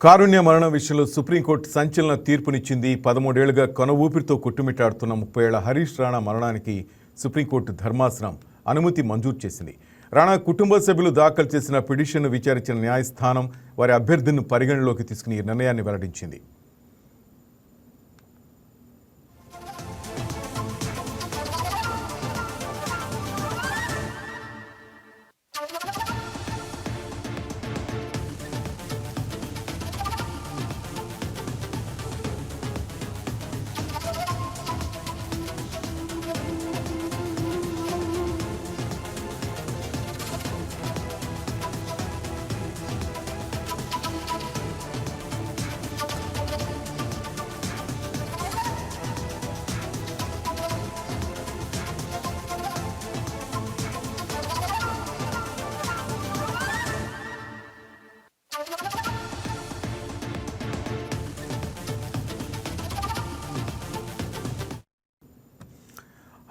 కారుణ్య మరణ విషయంలో సుప్రీంకోర్టు సంచలన తీర్పునిచ్చింది. 13 ఏళ్లుగా కొన ఊపిరితో కొట్టుమిట్టాడుతున్న 30 ఏళ్ల హరీష్ రాణా మరణానికి సుప్రీంకోర్టు ధర్మాసనం అనుమతి మంజూరు చేసింది. రాణా కుటుంబ సభ్యులు దాఖలు చేసిన పిటిషన్ను విచారించిన న్యాయస్థానం వారి అభ్యర్థిని పరిగణలోకి తీసుకుని ఈ నిర్ణయాన్ని వెల్లడించింది.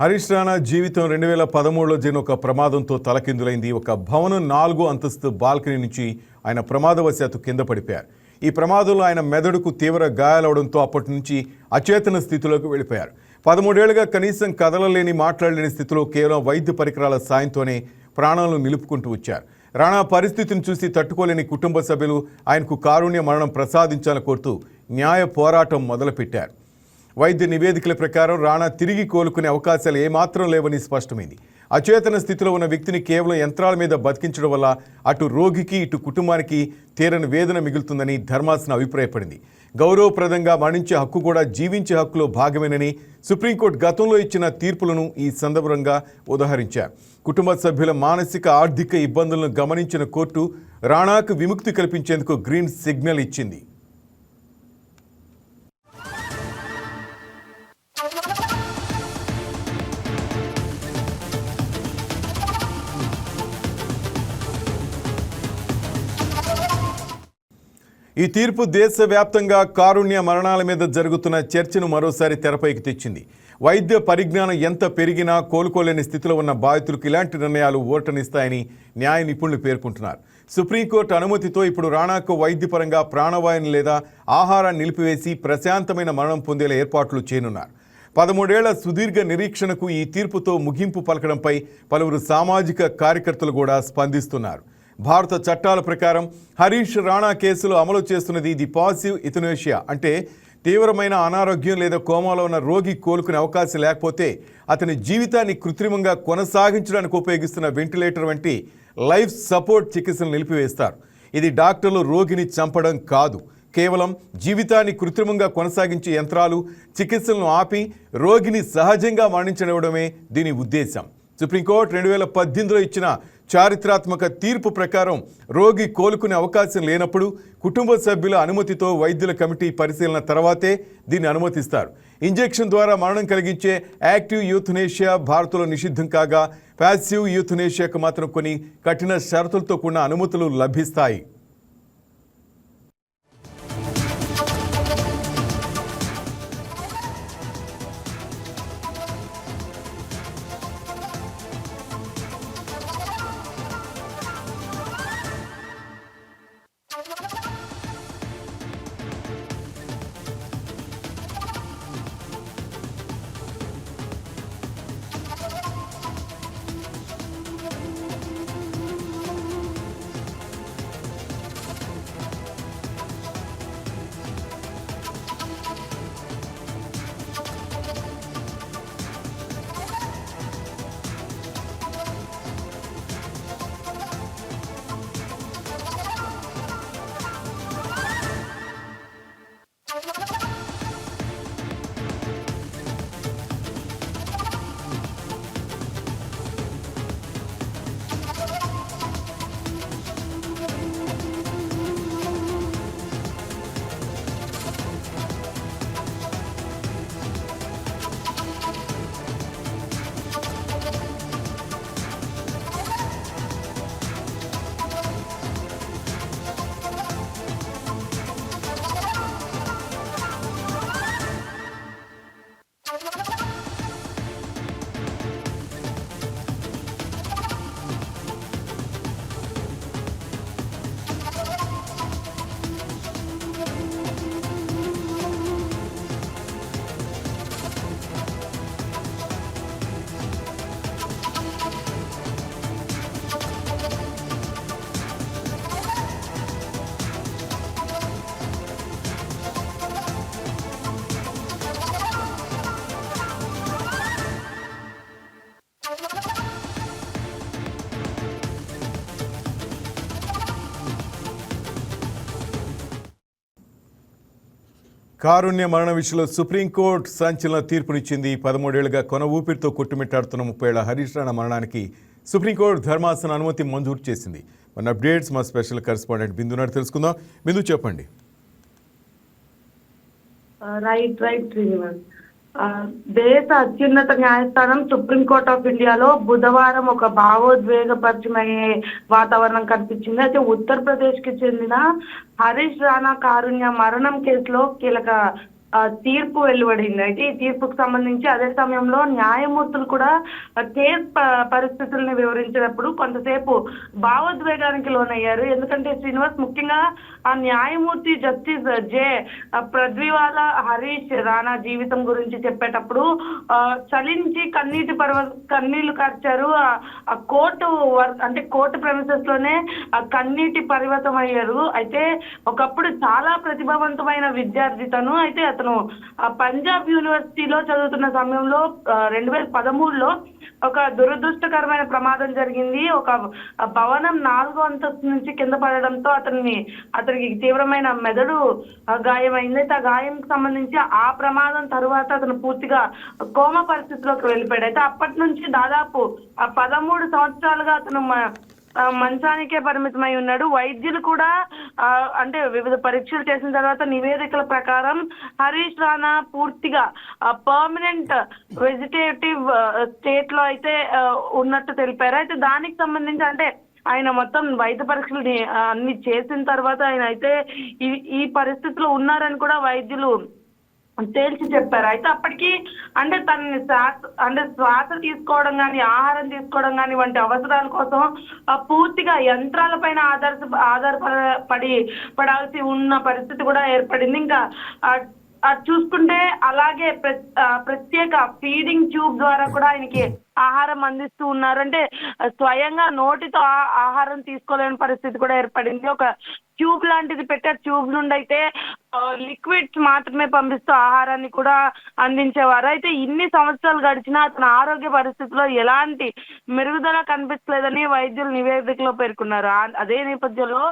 హరీష్ రాణా జీవితం 2013లో జరిగిన ఒక ప్రమాదంతో తలకిందులైంది. ఒక భవనం 4వ అంతస్తు బాల్కనీ నుంచి ఆయన ప్రమాదవశాత్తు కింద పడిపోయారు. ఈ ప్రమాదంలో ఆయన మెదడుకు తీవ్ర గాయాలవడంతో అప్పటి నుంచి అచేతన స్థితిలోకి వెళ్ళిపోయారు. 13 ఏళ్లుగా కనీసం కదలలేని మాట్లాడలేని స్థితిలో కేవలం వైద్య పరికరాల సాయంతోనే ప్రాణాలను నిలుపుకుంటూ వచ్చారు. రాణా పరిస్థితిని చూసి తట్టుకోలేని కుటుంబ సభ్యులు ఆయనకు కారుణ్య మరణం ప్రసాదించాలని కోరుతూ న్యాయ పోరాటం మొదలుపెట్టారు. వైద్య నివేదికల ప్రకారం రాణా తిరిగి కోలుకునే అవకాశాలు ఏమాత్రం లేవని స్పష్టమైంది. అచేతన స్థితిలో ఉన్న వ్యక్తిని కేవలం యంత్రాల మీద బతికించడం వల్ల అటు రోగికి ఇటు కుటుంబానికి తీరని వేదన మిగులుతుందని ధర్మాసనం అభిప్రాయపడింది. గౌరవప్రదంగా మరణించే హక్కు కూడా జీవించే హక్కులో భాగమేనని సుప్రీంకోర్టు గతంలో ఇచ్చిన తీర్పులను ఈ సందర్భంగా ఉదహరించారు. కుటుంబ సభ్యుల మానసిక ఆర్థిక ఇబ్బందులను గమనించిన కోర్టు రాణాకు విముక్తి కల్పించేందుకు గ్రీన్ సిగ్నల్ ఇచ్చింది. ఈ తీర్పు దేశవ్యాప్తంగా కారుణ్య మరణాల మీద జరుగుతున్న చర్చను మరోసారి తెరపైకి తెచ్చింది. వైద్య పరిజ్ఞానం ఎంత పెరిగినా కోలుకోలేని స్థితిలో ఉన్న బాధితులకు ఇలాంటి నిర్ణయాలు ఊరటనిస్తాయని న్యాయ నిపుణులు పేర్కొంటున్నారు. సుప్రీంకోర్టు అనుమతితో ఇప్పుడు రాణాకు వైద్యపరంగా ప్రాణవాయువుని లేదా ఆహారాన్ని నిలిపివేసి ప్రశాంతమైన మరణం పొందేలా ఏర్పాట్లు చేయనున్నారు. 13 ఏళ్ల సుదీర్ఘ నిరీక్షణకు ఈ తీర్పుతో ముగింపు పలకడంపై పలువురు సామాజిక కార్యకర్తలు కూడా స్పందిస్తున్నారు. భారత చట్టాల ప్రకారం హరీష్ రాణా కేసులో అమలు చేస్తున్నది ది పాసివ్ యుథనేషియా, అంటే తీవ్రమైన అనారోగ్యం లేదా కోమాలో ఉన్న రోగి కోలుకునే అవకాశం లేకపోతే అతని జీవితాన్ని కృత్రిమంగా కొనసాగించడానికి ఉపయోగిస్తున్న వెంటిలేటర్ వంటి లైఫ్ సపోర్ట్ చికిత్సలు నిలిపివేస్తారు. ఇది డాక్టర్లు రోగిని చంపడం కాదు, కేవలం జీవితాన్ని కృత్రిమంగా కొనసాగించే యంత్రాలు చికిత్సలను ఆపి రోగిని సహజంగా మరణించనివ్వడమే దీని ఉద్దేశం. సుప్రీంకోర్టు 2018లో ఇచ్చిన చారిత్రాత్మక తీర్పు ప్రకారం రోగి కోలుకునే అవకాశం లేనప్పుడు కుటుంబ సభ్యుల అనుమతితో వైద్యుల కమిటీ పరిశీలన తర్వాతే దీన్ని అనుమతిస్తారు. ఇంజెక్షన్ ద్వారా మరణం కలిగించే యాక్టివ్ యూథనేషియా భారత్లో నిషిద్ధం కాగా ప్యాసివ్ యూథనేషియాకు మాత్రం కొన్ని కఠిన షరతులతో కూడిన అనుమతులు లభిస్తాయి. కారుణ్య మరణ విషయంలో సుప్రీంకోర్టు సంచలన తీర్పునిచ్చింది. 13 ఏళ్లుగా కొన ఊపిరితో కొట్టుమిట్టాడుతున్న 30 ఏళ్ల హరీష్ రాణా మరణానికి సుప్రీంకోర్టు ధర్మాసన అనుమతి మంజూరు చేసింది. మన అప్డేట్స్ మా స్పెషల్ కరెస్పాండెంట్ బిందు నాడు తెలుసుకుందాం. బిందు, చెప్పండి. రైట్ శ్రీనివాస్. దేశ అత్యున్నత న్యాయస్థానం సుప్రీంకోర్ట్ ఆఫ్ ఇండియాలో బుధవారం ఒక భావోద్వేగపరిచమయ్యే వాతావరణం కనిపించింది. అయితే ఉత్తరప్రదేశ్ కి చెందిన హరీష్ రాణా కారుణ్య మరణం కేసులో కీలక తీర్పు వెలువడింది. అయితే ఈ తీర్పుకు సంబంధించి అదే సమయంలో న్యాయమూర్తులు కూడా కేసు పరిస్థితుల్ని వివరించినప్పుడు కొంతసేపు భావోద్వేగానికి లోనయ్యారు. ఎందుకంటే శ్రీనివాస్, ముఖ్యంగా ఆ న్యాయమూర్తి జస్టిస్ జే పృథ్వీవాలా హరీష్ రాణా జీవితం గురించి చెప్పేటప్పుడు చలించి కన్నీళ్లు కార్చారు. ఆ కోర్టు ప్రెమిసెస్ లోనే కన్నీటి పరివతం అయ్యారు. అయితే ఒకప్పుడు చాలా ప్రతిభావంతమైన విద్యార్థి తను. అయితే అతను పంజాబ్ యూనివర్సిటీలో చదువుతున్న సమయంలో 2013లో ఒక దురదృష్టకరమైన ప్రమాదం జరిగింది. ఒక భవనం 4వ అంతస్తు నుంచి కింద పడడంతో అతనికి తీవ్రమైన మెదడు గాయమైంది. అయితే ఆ గాయంకి సంబంధించి ఆ ప్రమాదం తరువాత అతను పూర్తిగా కోమా పరిస్థితిలోకి వెళ్ళిపోయాడు. అయితే అప్పటి నుంచి దాదాపు 13 సంవత్సరాలుగా అతను మంచానికే పరిమితమై ఉన్నాడు. వైద్యులు కూడా వివిధ పరీక్షలు చేసిన తర్వాత నివేదికల ప్రకారం హరీష్ రాణా పూర్తిగా పర్మనెంట్ వెజిటేటివ్ స్టేట్ లో అయితే ఉన్నట్టు తెలిపారు. అయితే దానికి సంబంధించి ఆయన మొత్తం వైద్య పరీక్షలు అన్ని చేసిన తర్వాత ఆయన అయితే ఈ పరిస్థితిలో ఉన్నారని కూడా వైద్యులు తేల్చి చెప్పారు. అయితే అప్పటికి తనని శ్వాస తీసుకోవడం కానీ, ఆహారం తీసుకోవడం కానీ వంటి అవసరాల కోసం పూర్తిగా యంత్రాలపైన పడాల్సి ఉన్న పరిస్థితి కూడా ఏర్పడింది. ఇంకా చూసుకుంటే అలాగే ప్రత్యేక ఫీడింగ్ ట్యూబ్ ద్వారా కూడా ఆయనకి ఆహారం అందిస్తూ ఉన్నారు. స్వయంగా నోటితో ఆహారం తీసుకోలేని పరిస్థితి కూడా ఏర్పడింది. ఒక ట్యూబ్ లాంటిది పెట్టే ట్యూబ్ నుండి అయితే లిక్విడ్స్ మాత్రమే పంపిస్తూ ఆహారాన్ని కూడా అందించేవారు. అయితే ఇన్ని సంవత్సరాలు గడిచినా అతని ఆరోగ్య పరిస్థితిలో ఎలాంటి మెరుగుదల కనిపించలేదని వైద్యులు నివేదికలో పేర్కొన్నారు. అదే నేపథ్యంలో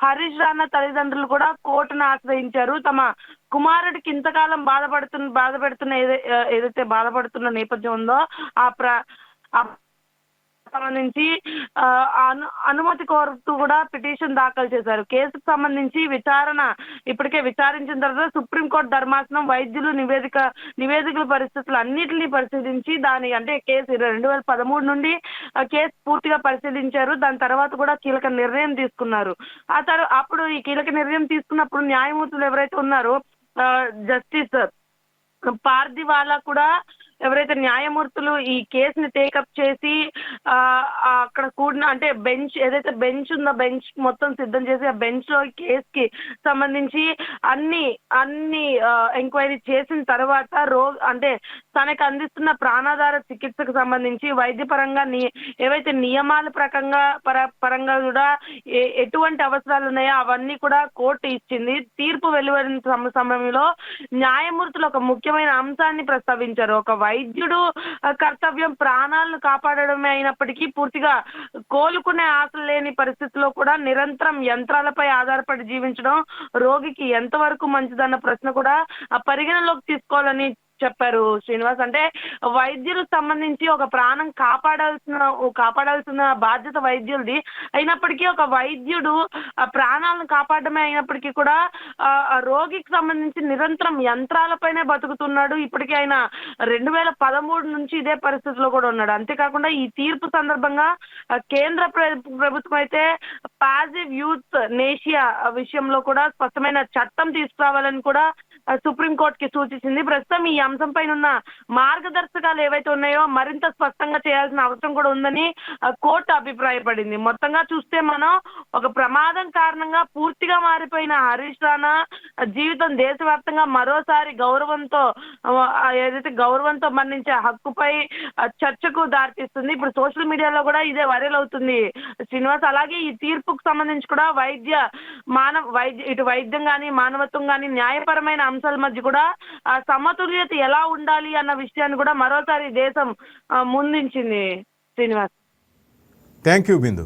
హరీష్ రాణా తల్లిదండ్రులు కూడా కోర్టును ఆశ్రయించారు. తమ కుమారుడికి ఇంతకాలం ఏదైతే బాధపడుతున్న నేపథ్యం ఉందో సంబంధించి అనుమతి కోరుతూ కూడా పిటిషన్ దాఖలు చేశారు. కేసుకు సంబంధించి ఇప్పటికే విచారించిన తర్వాత సుప్రీంకోర్టు ధర్మాసనం వైద్యులు నివేదికల పరిస్థితులు అన్నింటినీ పరిశీలించి కేసు 2013 నుండి కేసు పూర్తిగా పరిశీలించారు. దాని తర్వాత కూడా కీలక నిర్ణయం తీసుకున్నారు. అప్పుడు ఈ కీలక నిర్ణయం తీసుకున్నప్పుడు న్యాయమూర్తులు ఎవరైతే ఉన్నారో జస్టిస్ పార్దివాలా కూడా ఎవరైతే న్యాయమూర్తులు ఈ కేసుని టేకప్ చేసి అక్కడ కూడిన బెంచ్ ఏదైతే బెంచ్ ఉందో బెంచ్ మొత్తం సిద్ధం చేసి ఆ బెంచ్ లో కేసుకి సంబంధించి అన్ని ఎంక్వైరీ చేసిన తర్వాత తనకు అందిస్తున్న ప్రాణాధార చికిత్సకు సంబంధించి వైద్యపరంగా ఏవైతే నియమాల పరంగా కూడా ఎటువంటి అవసరాలు ఉన్నాయో అవన్నీ కూడా కోర్టు ఇచ్చింది. తీర్పు వెలువడిన సమయంలో న్యాయమూర్తులు ఒక ముఖ్యమైన అంశాన్ని ప్రస్తావించారు. ఒక వైద్యుడు కర్తవ్యం ప్రాణాలను కాపాడడమే అయినప్పటికీ పూర్తిగా కోలుకునే ఆశ లేని పరిస్థితిలో కూడా నిరంతరం యంత్రాలపై ఆధారపడి జీవించడం రోగికి ఎంతవరకు మంచిదన్న ప్రశ్న కూడా పరిగణలోకి తీసుకోవాలని చెప్పారు. శ్రీనివాస్, వైద్యులకు సంబంధించి ఒక ప్రాణం కాపాడాల్సిన బాధ్యత వైద్యులది అయినప్పటికీ ఒక వైద్యుడు ప్రాణాలను కాపాడమే అయినప్పటికీ కూడా రోగికి సంబంధించి నిరంతరం యంత్రాలపైనే బతుకుతున్నాడు. ఇప్పటికీ ఆయన 2013 నుంచి ఇదే పరిస్థితిలో కూడా ఉన్నాడు. అంతేకాకుండా ఈ తీర్పు సందర్భంగా కేంద్ర ప్రభుత్వం అయితే పాసివ్ యూత్ నేషియా విషయంలో కూడా స్పష్టమైన చట్టం తీసుకురావాలని కూడా సుప్రీంకోర్టుకి సూచించింది. ప్రస్తుతం ఈ అంశంపై ఉన్న మార్గదర్శకాలు ఏవైతే ఉన్నాయో మరింత స్పష్టంగా చేయాల్సిన అవసరం కూడా ఉందని కోర్టు అభిప్రాయపడింది. మొత్తంగా చూస్తే మనం ఒక ప్రమాదం కారణంగా పూర్తిగా మారిపోయిన హరీష్ రాణా జీవితం దేశవ్యాప్తంగా మరోసారి గౌరవంతో మరణించే హక్కుపై చర్చకు దారితీస్తుంది. ఇప్పుడు సోషల్ మీడియాలో కూడా ఇదే వైరల్ అవుతుంది శ్రీనివాస్. అలాగే ఈ తీర్పుకు సంబంధించి కూడా ఇటు వైద్యం కానీ మానవత్వం కానీ న్యాయపరమైన అంశాల మధ్య కూడా సమతుల్యత ఎలా ఉండాలి అన్న విషయాన్ని కూడా మరోసారి దేశం ముందుంచింది శ్రీనివాస్. Thank you Bindu.